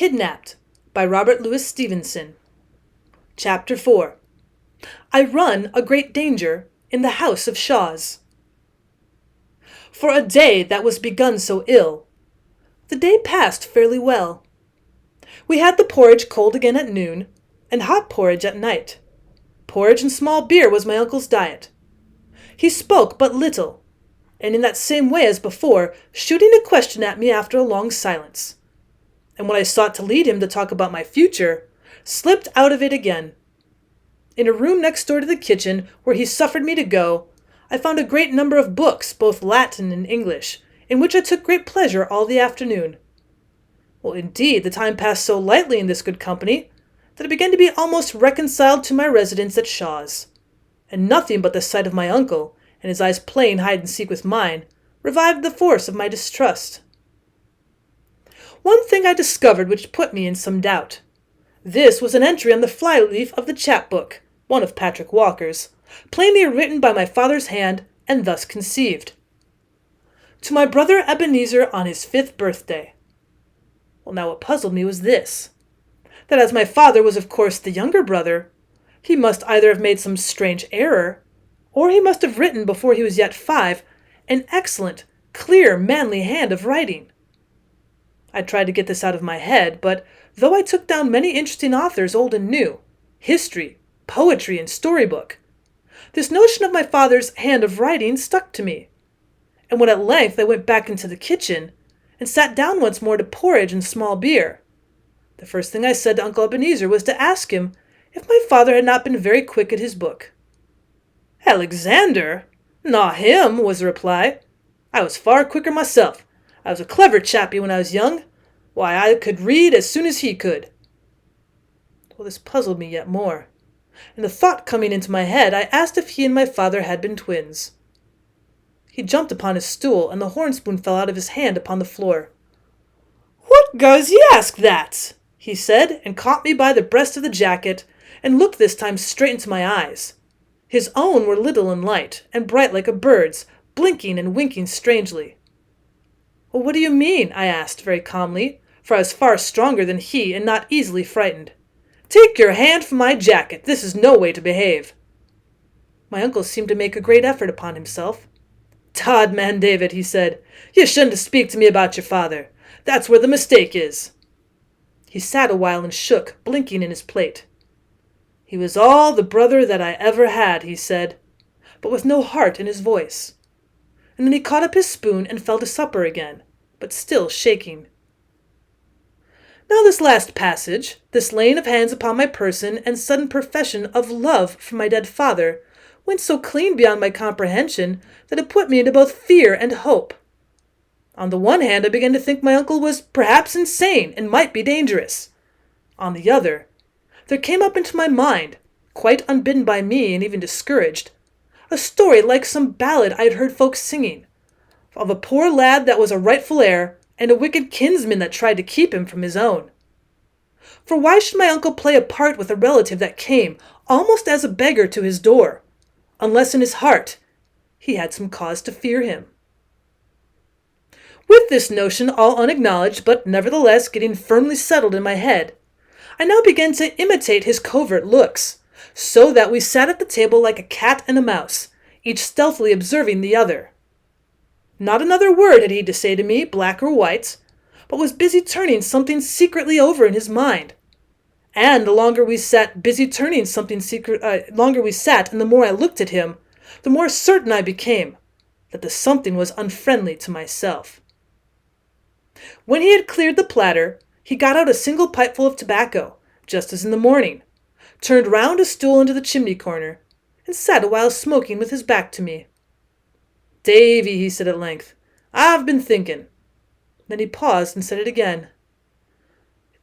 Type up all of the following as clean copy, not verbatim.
Kidnapped by Robert Louis Stevenson. Chapter 4. I run a great danger in the house of Shaws. For a day that was begun so ill, the day passed fairly well. We had the porridge cold again at noon, and hot porridge at night. Porridge and small beer was my uncle's diet. He spoke but little, and in that same way as before, shooting a question at me after a long silence. And when I sought to lead him to talk about my future, slipped out of it again. In a room next door to the kitchen, where he suffered me to go, I found a great number of books, both Latin and English, in which I took great pleasure all the afternoon. Well, indeed, the time passed so lightly in this good company, that I began to be almost reconciled to my residence at Shaw's, and nothing but the sight of my uncle, and his eyes playing hide-and-seek with mine, revived the force of my distrust. One thing I discovered which put me in some doubt. This was an entry on the fly-leaf of the chapbook, one of Patrick Walker's, plainly written by my father's hand, and thus conceived. To my brother Ebenezer on his 5th birthday. Well, now what puzzled me was this, that as my father was of course the younger brother, he must either have made some strange error, or he must have written before he was yet 5, an excellent, clear, manly hand of writing. I tried to get this out of my head, but though I took down many interesting authors old and new, history, poetry, and storybook, this notion of my father's hand of writing stuck to me. And when at length I went back into the kitchen, and sat down once more to porridge and small beer, the first thing I said to Uncle Ebenezer was to ask him if my father had not been very quick at his book. "Alexander? Not him," was the reply. "I was far quicker myself. I was a clever chappie when I was young. Why, I could read as soon as he could." Well, this puzzled me yet more, and the thought coming into my head, I asked if he and my father had been twins. He jumped upon his stool, and the horn-spoon fell out of his hand upon the floor. "What goes ye ask that?" he said, and caught me by the breast of the jacket, and looked this time straight into my eyes. His own were little and light, and bright like a bird's, blinking and winking strangely. "Well, what do you mean?" I asked very calmly, for I was far stronger than he and not easily frightened. "Take your hand from my jacket. This is no way to behave." My uncle seemed to make a great effort upon himself. "Tod, man David," he said, "you shouldn't speak to me about your father. That's where the mistake is." He sat a while and shook, blinking in his plate. "He was all the brother that I ever had," he said, but with no heart in his voice. And then he caught up his spoon and fell to supper again, but still shaking. Now this last passage, this laying of hands upon my person and sudden profession of love for my dead father, went so clean beyond my comprehension that it put me into both fear and hope. On the one hand, I began to think my uncle was perhaps insane and might be dangerous. On the other, there came up into my mind, quite unbidden by me and even discouraged, a story like some ballad I had heard folks singing, of a poor lad that was a rightful heir, and a wicked kinsman that tried to keep him from his own. For why should my uncle play a part with a relative that came, almost as a beggar, to his door, unless in his heart he had some cause to fear him? With this notion all unacknowledged, but nevertheless getting firmly settled in my head, I now began to imitate his covert looks, so that we sat at the table like a cat and a mouse, each stealthily observing the other. Not another word had he to say to me, black or white, but was busy turning something secretly over in his mind. And the longer we sat, and the more I looked at him, the more certain I became that the something was unfriendly to myself. When he had cleared the platter, he got out a single pipeful of tobacco, just as in the morning, turned round a stool into the chimney corner, and sat a while smoking with his back to me. "Davy," he said at length, "I've been thinking." Then he paused and said it again.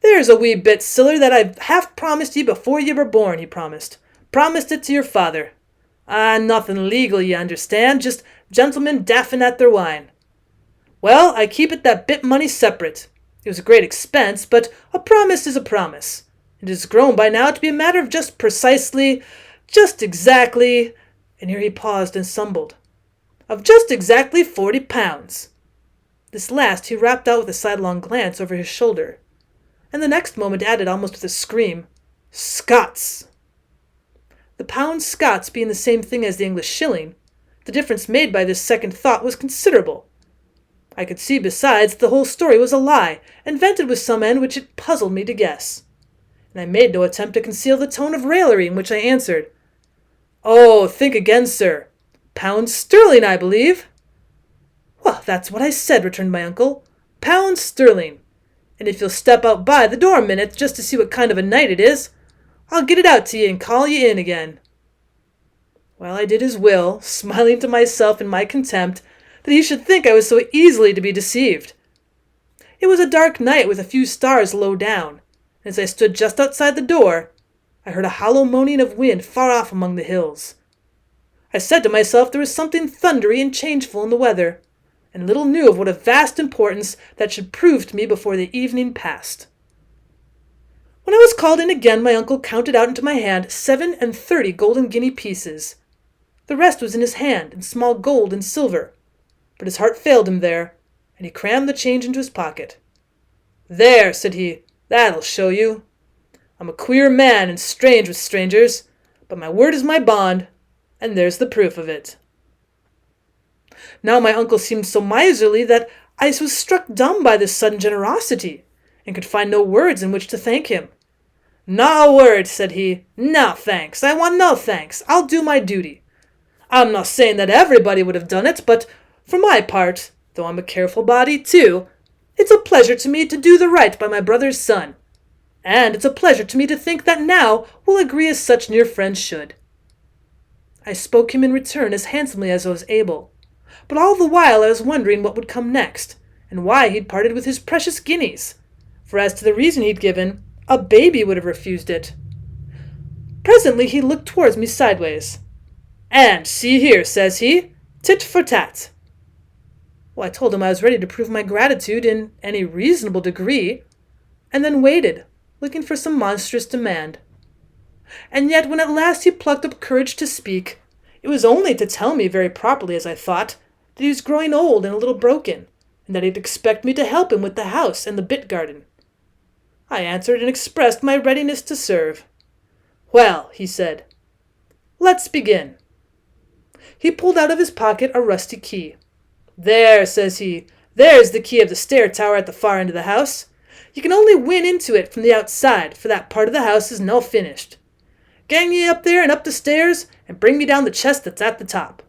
"There's a wee bit siller that I've half promised ye before ye were born," he promised. "Promised it to your father. Nothing legal, ye understand, just gentlemen daffing at their wine. Well, I keep it that bit money separate. It was a great expense, but a promise is a promise. It has grown by now to be a matter of just exactly, and here he paused and stumbled, of just exactly £40. This last he rapped out with a sidelong glance over his shoulder. and the next moment added almost with a scream, "Scots!" The pound Scots being the same thing as the English shilling, the difference made by this second thought was considerable. I could see, besides, that the whole story was a lie, invented with some end which it puzzled me to guess. And I made no attempt to conceal the tone of raillery in which I answered, "Oh, think again, sir. Pounds sterling, I believe." "Well, that's what I said," returned my uncle. "Pounds sterling. And if you'll step out by the door a minute just to see what kind of a night it is, I'll get it out to ye and call ye in again." Well, I did his will, smiling to myself in my contempt that he should think I was so easily to be deceived. It was a dark night with a few stars low down, and as I stood just outside the door, I heard a hollow moaning of wind far off among the hills. I said to myself there was something thundery and changeful in the weather, and little knew of what a vast importance that should prove to me before the evening passed. When I was called in again, my uncle counted out into my hand 37 golden guinea pieces. The rest was in his hand, in small gold and silver, but his heart failed him there, and he crammed the change into his pocket. "There," said he, "that'll show you. I'm a queer man and strange with strangers, but my word is my bond, and there's the proof of it." Now my uncle seemed so miserly that I was struck dumb by this sudden generosity, and could find no words in which to thank him. "Not a word," said he. "No thanks. I want no thanks. I'll do my duty. I'm not saying that everybody would have done it, but for my part, though I'm a careful body too, it's a pleasure to me to do the right by my brother's son, and it's a pleasure to me to think that now we'll agree as such near friends should." I spoke him in return as handsomely as I was able, but all the while I was wondering what would come next, and why he'd parted with his precious guineas, for as to the reason he'd given, a baby would have refused it. Presently he looked towards me sideways. "And see here," says he, "tit for tat." Well, I told him I was ready to prove my gratitude in any reasonable degree, and then waited, looking for some monstrous demand. And yet when at last he plucked up courage to speak, it was only to tell me, very properly as I thought, that he was growing old and a little broken, and that he'd expect me to help him with the house and the bit garden. I answered and expressed my readiness to serve. "Well," he said, "let's begin." He pulled out of his pocket a rusty key. "There," says he, "there's the key of the stair tower at the far end of the house. You can only win into it from the outside, for that part of the house is no finished. Gang ye up there and up the stairs, and bring me down the chest that's at the top.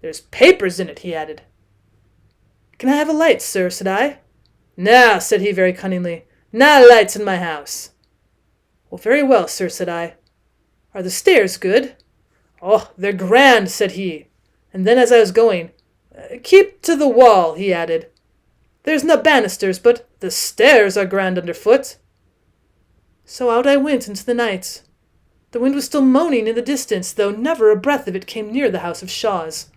There's papers in it," he added. "Can I have a light, sir?" said I. "No," said he very cunningly, "no lights in my house." "Well, very well, sir," said I. "Are the stairs good?" "Oh, they're grand," said he, and then as I was going, "Keep to the wall," he added. "There's no banisters, but the stairs are grand underfoot." So out I went into the night. The wind was still moaning in the distance, though never a breath of it came near the house of Shaw's.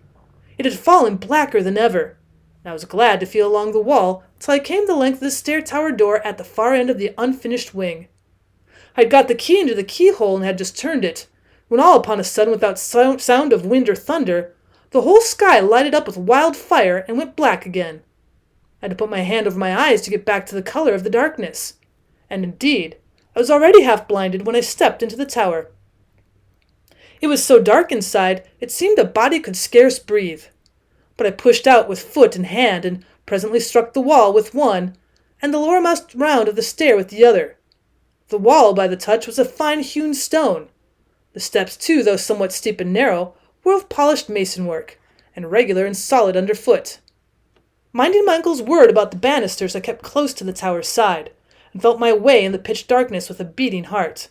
It had fallen blacker than ever, and I was glad to feel along the wall till I came the length of the stair-tower door at the far end of the unfinished wing. I had got the key into the keyhole and had just turned it, when all upon a sudden, without sound of wind or thunder, the whole sky lighted up with wild fire and went black again. I had to put my hand over my eyes to get back to the color of the darkness, and indeed I was already half blinded when I stepped into the tower. It was so dark inside it seemed a body could scarce breathe, but I pushed out with foot and hand, and presently struck the wall with one, and the lowermost round of the stair with the other. The wall, by the touch, was of fine hewn stone. The steps, too, though somewhat steep and narrow, were of polished mason-work, and regular and solid underfoot. Minding my uncle's word about the banisters, I kept close to the tower's side, and felt my way in the pitch darkness with a beating heart.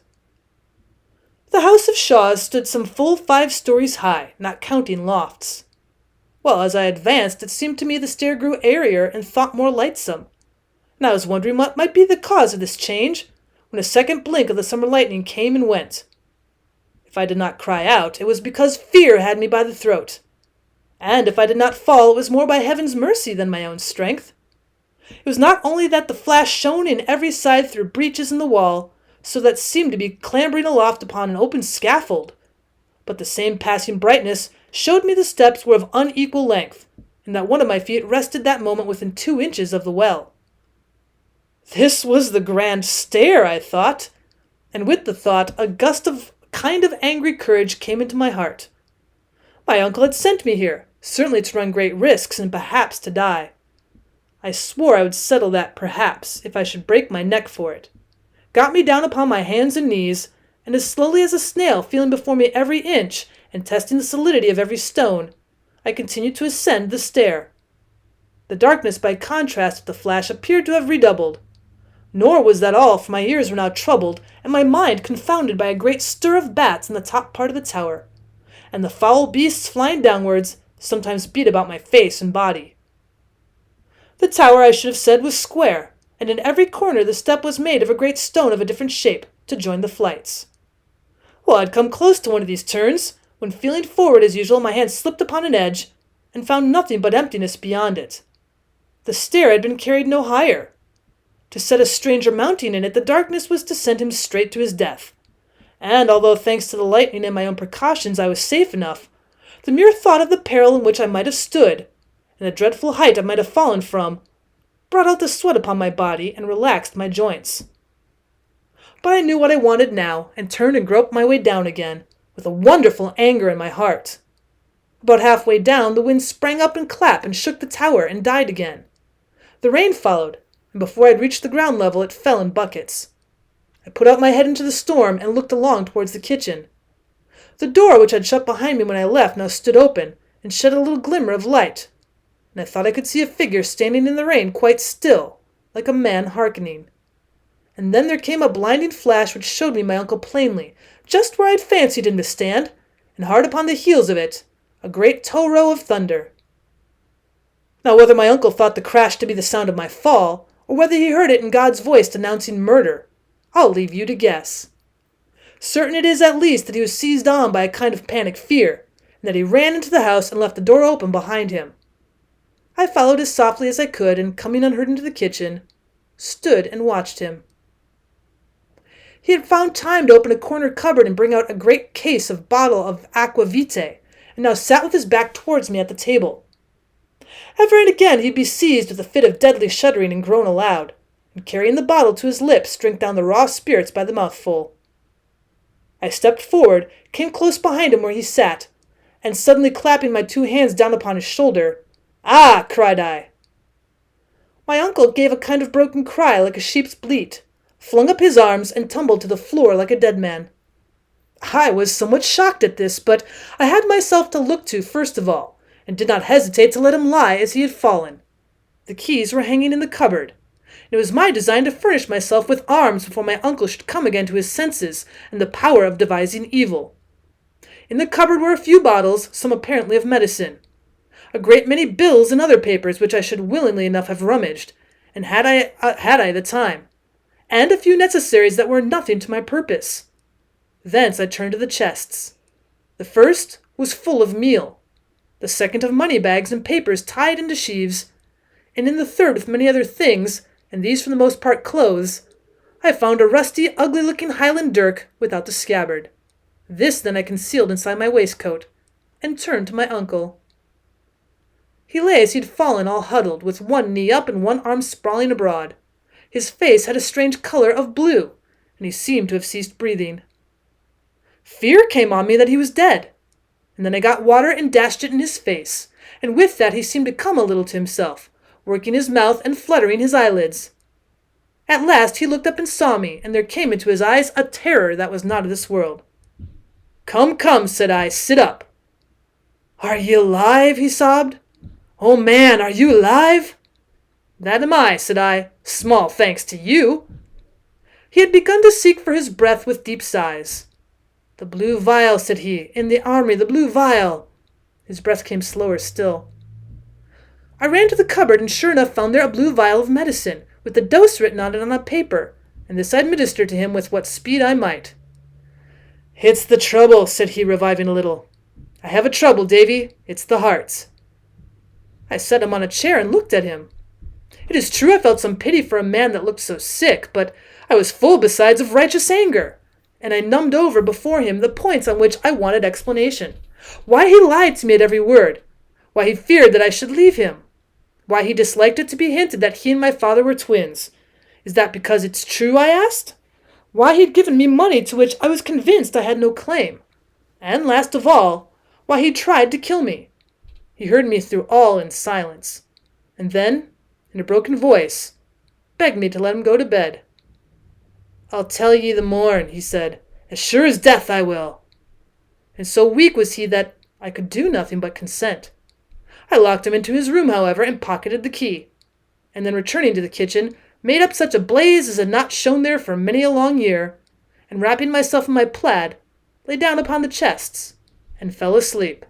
The house of Shaw's stood some full 5 stories high, not counting lofts. Well, as I advanced, it seemed to me the stair grew airier and thought more lightsome, and I was wondering what might be the cause of this change, when a second blink of the summer lightning came and went. If I did not cry out, it was because fear had me by the throat, and if I did not fall, it was more by heaven's mercy than my own strength. It was not only that the flash shone in every side through breaches in the wall, so that seemed to be clambering aloft upon an open scaffold, but the same passing brightness showed me the steps were of unequal length, and that one of my feet rested that moment within 2 inches of the well. This was the grand stair, I thought, and with the thought a gust of kind of angry courage came into my heart. My uncle had sent me here, certainly to run great risks and perhaps to die. I swore I would settle that perhaps if I should break my neck for it, got me down upon my hands and knees, and as slowly as a snail, feeling before me every inch and testing the solidity of every stone, I continued to ascend the stair. The darkness, by contrast with the flash, appeared to have redoubled. Nor was that all, for my ears were now troubled, and my mind confounded by a great stir of bats in the top part of the tower, and the foul beasts flying downwards sometimes beat about my face and body. The tower, I should have said, was square, and in every corner the step was made of a great stone of a different shape to join the flights. Well, I had come close to one of these turns, when feeling forward as usual, my hand slipped upon an edge, and found nothing but emptiness beyond it. The stair had been carried no higher. To set a stranger mounting in it, the darkness was to send him straight to his death. And although thanks to the lightning and my own precautions I was safe enough, the mere thought of the peril in which I might have stood, and the dreadful height I might have fallen from, brought out the sweat upon my body and relaxed my joints. But I knew what I wanted now, and turned and groped my way down again, with a wonderful anger in my heart. About halfway down, the wind sprang up and clapped and shook the tower and died again. The rain followed, and before I had reached the ground level, it fell in buckets. I put out my head into the storm and looked along towards the kitchen. The door, which had shut behind me when I left, now stood open and shed a little glimmer of light, and I thought I could see a figure standing in the rain quite still, like a man hearkening. And then there came a blinding flash which showed me my uncle plainly, just where I had fancied him to stand, and hard upon the heels of it, a great tow-row of thunder. Now whether my uncle thought the crash to be the sound of my fall, or whether he heard it in God's voice denouncing murder, I'll leave you to guess. Certain it is at least that he was seized on by a kind of panic fear, and that he ran into the house and left the door open behind him. I followed as softly as I could, and coming unheard into the kitchen, stood and watched him. He had found time to open a corner cupboard and bring out a great case of bottle of aqua vitae, and now sat with his back towards me at the table. Ever and again he'd be seized with a fit of deadly shuddering and groan aloud, and carrying the bottle to his lips, drink down the raw spirits by the mouthful. I stepped forward, came close behind him where he sat, and suddenly clapping my two hands down upon his shoulder, "Ah!" cried I. My uncle gave a kind of broken cry like a sheep's bleat, flung up his arms, and tumbled to the floor like a dead man. I was somewhat shocked at this, but I had myself to look to first of all, and did not hesitate to let him lie as he had fallen. The keys were hanging in the cupboard, and it was my design to furnish myself with arms before my uncle should come again to his senses and the power of devising evil. In the cupboard were a few bottles, some apparently of medicine, a great many bills and other papers which I should willingly enough have rummaged, and had I the time, and a few necessaries that were nothing to my purpose. Thence I turned to the chests. The first was full of meal, the second of money bags and papers tied into sheaves, and in the third with many other things, and these for the most part clothes, I found a rusty, ugly-looking Highland dirk without the scabbard. This then I concealed inside my waistcoat, and turned to my uncle. He lay as he had fallen, all huddled, with one knee up and one arm sprawling abroad. His face had a strange color of blue, and he seemed to have ceased breathing. Fear came on me that he was dead, and then I got water and dashed it in his face, and with that he seemed to come a little to himself, working his mouth and fluttering his eyelids. At last he looked up and saw me, and there came into his eyes a terror that was not of this world. "Come, come," said I, "sit up." "Are ye alive?" he sobbed. "Oh, man, are you alive?" "That am I," said I, "small thanks to you." He had begun to seek for his breath with deep sighs. "The blue vial," said he, "in the armory, the blue vial." His breath came slower still. I ran to the cupboard, and sure enough found there a blue vial of medicine, with the dose written on it on a paper, and this I administered to him with what speed I might. "It's the trouble," said he, reviving a little. "I have a trouble, Davy. It's the heart." I set him on a chair and looked at him. It is true I felt some pity for a man that looked so sick, but I was full besides of righteous anger, and I numbed over before him the points on which I wanted explanation. Why he lied to me at every word, why he feared that I should leave him, why he disliked it to be hinted that he and my father were twins. Is that because it's true? I asked. Why he'd given me money to which I was convinced I had no claim. And last of all, why he tried to kill me. He heard me through all in silence, and then, in a broken voice, begged me to let him go to bed. I'll tell ye the morn, he said. As sure as death I will. And so weak was he that I could do nothing but consent. I locked him into his room, however, and pocketed the key, and then returning to the kitchen, made up such a blaze as had not shone there for many a long year, and wrapping myself in my plaid, lay down upon the chests, and fell asleep.